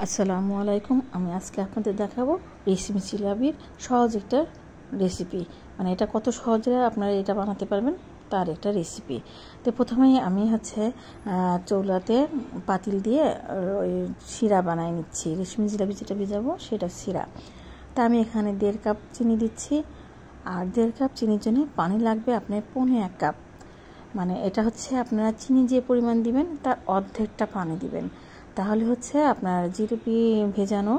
আসসালামু আলাইকুম। আমি আজকে আপনাদের দেখাবো রেশমি জিলাপির সহজ একটা রেসিপি। মানে এটা কত সহজে আপনারা এটা বানাতে পারবেন তার একটা রেসিপি। তো প্রথমেই আমি চৌলাতে পাতিল দিয়ে ওই শিরা বানাই নিচ্ছি। রেশমি জিলাপি যেটা ভেজাবো সেটা শিরা। তা আমি এখানে 1.5 কাপ চিনি দিচ্ছি, আর 1.5 কাপ চিনির জন্য পানি লাগবে আপনার 1.25 কাপ। মানে এটা আপনারা চিনি যে পরিমাণ দিবেন তার অর্ধেকটা পানি দিবেন, তাহলে আপনার জিলাপি ভেজানো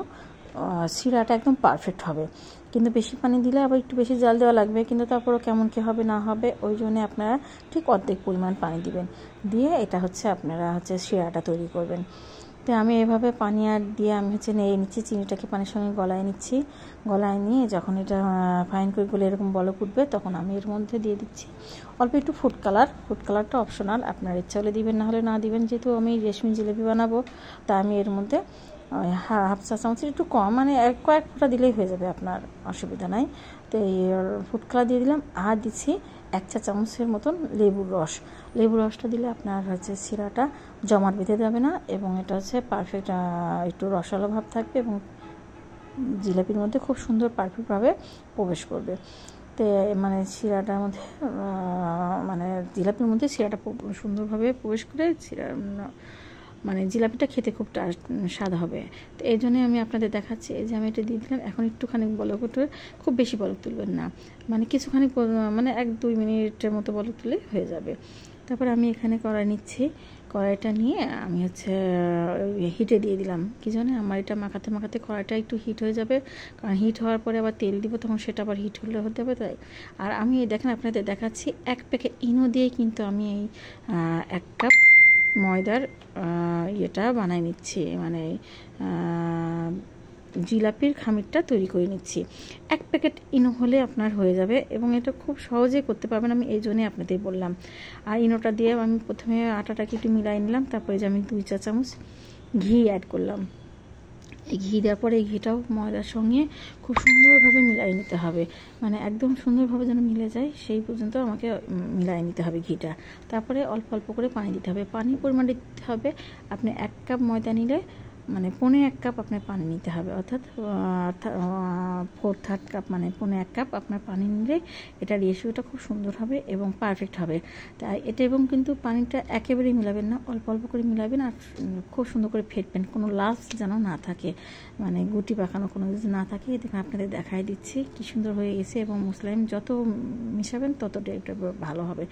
শিরাটা একদম পারফেক্ট হবে। কিন্তু বেশি পানি দিলে আবার একটু বেশি জাল দেওয়া লাগবে, কিন্তু তারপরও কেমন কী হবে না হবে ওই জন্য আপনারা ঠিক অর্ধেক পরিমাণ পানি দিবেন। দিয়ে এটা আপনারা শিরাটা তৈরি করবেন। তো আমি এভাবে পানি আর দিয়ে আমি নিয়ে নিচ্ছি, চিনিটাকে পানির সঙ্গে গলায় নিচ্ছি। গলায় নিয়ে যখন এটা ফাইন করে গলে এরকম বলক উঠবে তখন আমি এর মধ্যে দিয়ে দিচ্ছি অল্প একটু ফুড কালারটা অপশনাল, আপনার ইচ্ছা হলে দিবেন, না হলে না দিবেন। যেহেতু আমি রেশমি জিলাপি বানাবো তা আমি এর মধ্যে হাফ চা চামচের একটু কম, মানে কয়েক ফোঁটা দিলেই হয়ে যাবে, আপনার অসুবিধা নাই। তো এই ফুড কালার দিয়ে দিলাম, আর দিচ্ছি 1 চা চামচের মতন লেবুর রসটা দিলে আপনার শিরাটা জমাট বেঁধে যাবে না, এবং এটা পারফেক্ট একটু রসালো ভাব থাকবে এবং জিলাপির মধ্যে খুব সুন্দর পারফেক্টভাবে প্রবেশ করবে। তো মানে শিরাটার মধ্যে জিলাপির মধ্যে শিরাটা সুন্দরভাবে প্রবেশ করে জিলাপিটা খেতে খুব স্বাদ হবে। তো এই জন্যই আমি আপনাদের দেখাচ্ছি। এই যে আমি এটা দিয়ে দিলাম। এখন একটুখানি বলক উঠবে, খুব বেশি বলক তুলবেন না, কিছুখানি 1-2 মিনিটের মতো বলক তুলে হয়ে যাবে। তারপরে আমি এখানে কড়াই নিচ্ছি। কড়াইটা নিয়ে আমি হিটে দিয়ে দিলাম। কি জন্য আমার এটা মাখাতে কড়াইটা একটু হিট হয়ে যাবে, কারণ হিট হওয়ার পরে আবার তেল দিব, তখন সেটা আবার হিট হতে হবে। তাই আর আমি দেখেন আপনাদের দেখাচ্ছি 1 প্যাকেট ইনো দিয়ে কিন্তু আমি এই 1 কাপ ময়দার ইয়েটা বানাই নিচ্ছি, জিলাপির খামিরটা তৈরি করে নিচ্ছি। 1 প্যাকেট ইনো হলে আপনার হয়ে যাবে, এবং এটা খুব সহজেই করতে পারবেন। আমি এই জন্যই আপনাদের বললাম। আর ইনোটা দিয়ে আমি প্রথমে আটাটাকে একটু মিলাই নিলাম, তারপরে যে আমি 2 চা চামচ ঘি অ্যাড করলাম। এই ঘি দেওয়ার পরে এই ঘিটাও ময়দার সঙ্গে খুব সুন্দরভাবে মিলাই নিতে হবে, একদম সুন্দরভাবে যেন মিলে যায় সেই পর্যন্ত আমাকে মিলাই নিতে হবে ঘিটা। তারপরে অল্প অল্প করে পানি দিতে হবে। পানির পরিমাণ দিতে হবে, আপনি 1 কাপ ময়দা নিলে 1.25 কাপ আপনার পানি নিতে হবে, অর্থাৎ 4/3 কাপ, 1.25 কাপ আপনার পানি নিলে এটা রেশিওটা খুব সুন্দর হবে এবং পারফেক্ট হবে। তাই এটা, এবং কিন্তু পানিটা একেবারেই মিলাবেন না, অল্প অল্প করে মিলাবেন, আর খুব সুন্দর করে ফেটবেন, কোনো লাস্ট যেন না থাকে, গুটি পাকানো কোনো কিছু না থাকে। দেখুন আপনাদের দেখাই দিচ্ছি কি সুন্দর হয়ে গেছে, এবং মুসলিম যত মিশাবেন তত এটা ভালো হবে।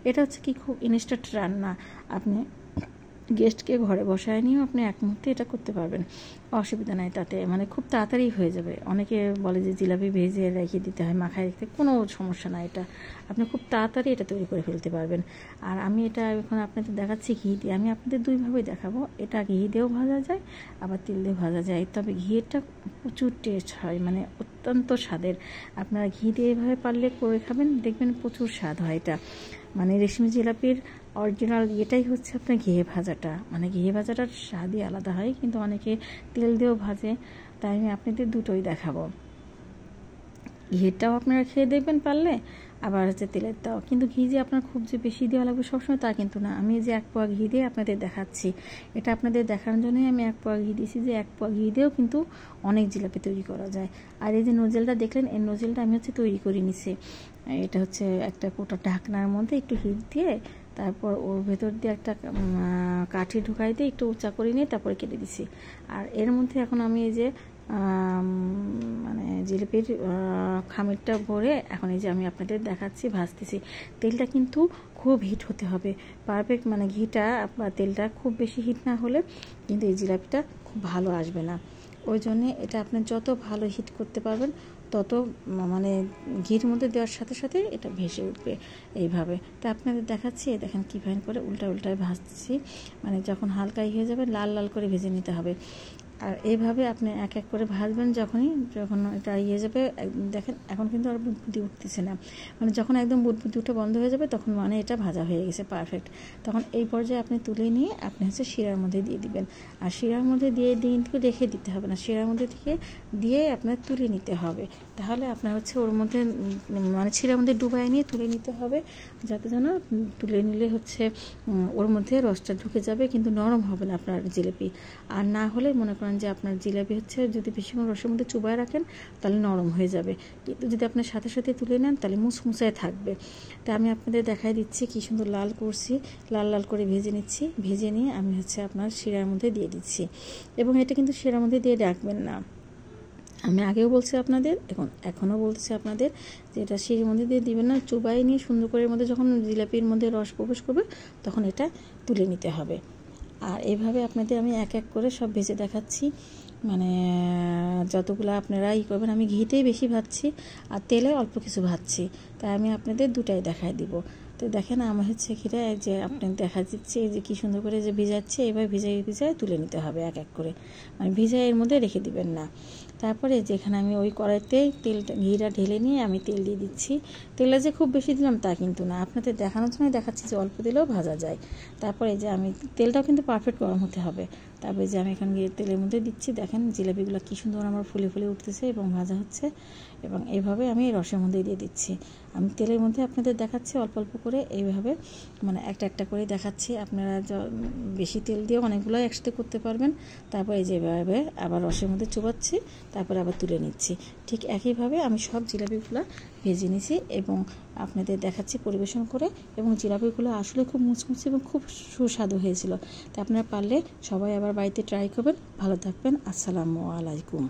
এটা কি খুব ইনস্ট্যান্ট রান্না, আপনি গেস্টকে ঘরে বসায় নিয়েও আপনি 1 মুহূর্তে এটা করতে পারবেন, অসুবিধা নাই তাতে, খুব তাড়াতাড়ি হয়ে যাবে। অনেকে বলে যে জিলাপি ভেজে রেখে দিতে হয়, মাখায় রাখতে, কোনো সমস্যা না, এটা আপনি খুব তাড়াতাড়ি এটা তৈরি করে ফেলতে পারবেন। আর আমি এটা এখন আপনাদের দেখাচ্ছি ঘি দিয়ে। আমি আপনাদের 2ভাবেই দেখাবো, এটা ঘি দিয়েও ভাজা যায়, আবার তেল দিয়ে ভাজা যায়, তবে ঘিটা প্রচুর টেস্ট হয়, অত্যন্ত স্বাদের। আপনারা ঘি দিয়ে এভাবে পারলে করে খাবেন, দেখবেন প্রচুর স্বাদ হয়। এটা রেশমি জিলাপির অরিজিনাল এটাই আপনার ঘিয়ে ভাজাটা, ঘিয়ে ভাজাটার স্বাদই আলাদা হয়, কিন্তু অনেকে তেল দিয়েও ভাজে, তাই আমি আপনাদের দুটোই দেখাবো। ঘিটাও আপনারা খেয়ে দেখবেন পারলে, আবার তেলেরটাও। কিন্তু ঘি যে আপনার খুব যে বেশি দেওয়া লাগবে সবসময় তা কিন্তু না। আমি যে 1 পোয়া ঘি দিয়ে আপনাদের দেখাচ্ছি, এটা আপনাদের দেখানোর জন্যই আমি 1 পোয়া ঘি দিয়েছি, যে 1 পোয়া ঘি দিয়েও কিন্তু অনেক জিলাপি তৈরি করা যায়। আর এই যে নোজেলটা দেখলেন, এই নোজেলটা আমি তৈরি করে নিছি। এটা একটা কোটা ঢাকনার মধ্যে একটু হিট দিয়ে, তারপর ওর ভেতর দিয়ে একটা কাঠি ঢুকাই দিয়ে একটু উঁচা করে নিয়ে তারপরে কেটে দিছি। আর এর মধ্যে এখন আমি এই যে জিলাপির খামিরটা ভরে এখন এই যে আমি আপনাদের দেখাচ্ছি, ভাজতেছি। তেলটা কিন্তু খুব হিট হতে হবে, পারফেক্ট, ঘিটা বা তেলটা খুব বেশি হিট না হলে কিন্তু এই জিলাপিটা খুব ভালো আসবে না। ওই জন্যে এটা আপনি যত ভালো হিট করতে পারবেন তত ঘির মধ্যে দেওয়ার সাথে সাথে এটা ভেসে উঠবে এইভাবে। তো আপনাদের দেখাচ্ছি, দেখেন কীভাবে করে উল্টায় ভাজতেছি, যখন হালকা হয়ে যাবে লাল লাল করে ভেজে নিতে হবে। আর এইভাবে আপনি 1 এক করে ভাজবেন, যখন এটা যাবে, দেখেন এখন কিন্তু আর বুদবুদি উঠতেছে না, যখন একদম বুদবুদি উঠে বন্ধ হয়ে যাবে তখন এটা ভাজা হয়ে গেছে পারফেক্ট। তখন এই পর্যায়ে আপনি তুলে নিয়ে আপনি শিরার মধ্যে দিয়ে দিবেন। আর শিরার মধ্যে দিয়ে কিন্তু রেখে দিতে হবে না, শিরার মধ্যে দিয়ে আপনার তুলে নিতে হবে। তাহলে আপনার ওর মধ্যে শিরার মধ্যে ডুবাই নিয়ে তুলে নিতে হবে, যাতে যেন তুলে নিলে ওর মধ্যে রসটা ঢুকে যাবে, কিন্তু নরম হবে না আপনার জিলিপি। আর না হলে মনে করেন করেন যে আপনার জিলাপি হচ্ছে যদি বেশিক্ষণ রসের মধ্যে চুবায় রাখেন তাহলে নরম হয়ে যাবে, কিন্তু যদি আপনার সাথে সাথে তুলে নেন তাহলে মুসমুসায় থাকবে। তা আমি আপনাদের দেখাই দিচ্ছি কি সুন্দর লাল করছি, লাল লাল করে ভেজে নিচ্ছি। ভেজে নিয়ে আমি হচ্ছে আপনার শিরার মধ্যে দিয়ে দিচ্ছি, এবং এটা কিন্তু শিরার মধ্যে দিয়ে রাখবেন না। আমি আগেও বলছি আপনাদের, এখনও বলছি আপনাদের যে এটা শিরির মধ্যে দিয়ে দিবেন না, চুবাই নিয়ে সুন্দর করে মধ্যে যখন জিলাপির মধ্যে রস প্রবেশ করবে তখন এটা তুলে নিতে হবে। আর এইভাবে আপনাদের আমি এক এক করে সব ভেজে দেখাচ্ছি, মানে যতগুলো আপনারা করবেন। আমি ঘিতেই বেশি ভাজছি আর তেলে অল্প কিছু ভাজছি, তাই আমি আপনাদের দুটাই দেখাই দিব। তো দেখেন আমার হচ্ছে ঘিটা যে আপনি দেখা দিচ্ছে এই যে কী সুন্দর করে যে ভিজাচ্ছে, এবার ভিজায় তুলে নিতে হবে এক এক করে, মানে ভিজায় এর মধ্যে রেখে দিবেন না। তারপরে যেখানে আমি ওই কড়াইতে ঘিটা ঢেলে নিয়ে আমি তেল দিয়ে দিচ্ছি। তেলটা যে খুব বেশি দিলাম তা কিন্তু না, আপনাদের দেখানোর জন্য দেখাচ্ছি যে অল্প দিলেও ভাজা যায়। তারপরে যে আমি তেলটাও কিন্তু পারফেক্ট গরম হতে হবে। তারপরে যে আমি এখানে গিয়ে তেলের মধ্যে দিচ্ছি, দেখেন জিলাপিগুলো কী সুন্দর আমার ফুলে ফুলে উঠতেছে এবং ভাজা হচ্ছে, এবং এইভাবে আমি রসের মধ্যে দিয়ে দিচ্ছি। আমি তেলের মধ্যে আপনাদের দেখাচ্ছি অল্প অল্প করে, এইভাবে মানে একটা একটা করে দেখাচ্ছি। আপনারা বেশি তেল দিয়ে অনেকগুলো একসাথে করতে পারবেন। তারপরে যেভাবে আবার রসের মধ্যে চুবাচ্ছি, তারপরে আবার তুলে নিচ্ছি। ঠিক একইভাবে আমি সব জিলাপিগুলো ভেজে নিয়েছি এবং আপনাদের দেখাচ্ছি পরিবেশন করে, এবং জিলাপিগুলো আসলে খুব মুচমুচে এবং খুব সুস্বাদু হয়েছিল। তা আপনারা পারলে সবাই আবার বাড়িতে ট্রাই করবেন। ভালো থাকবেন, আসসালামু আলাইকুম।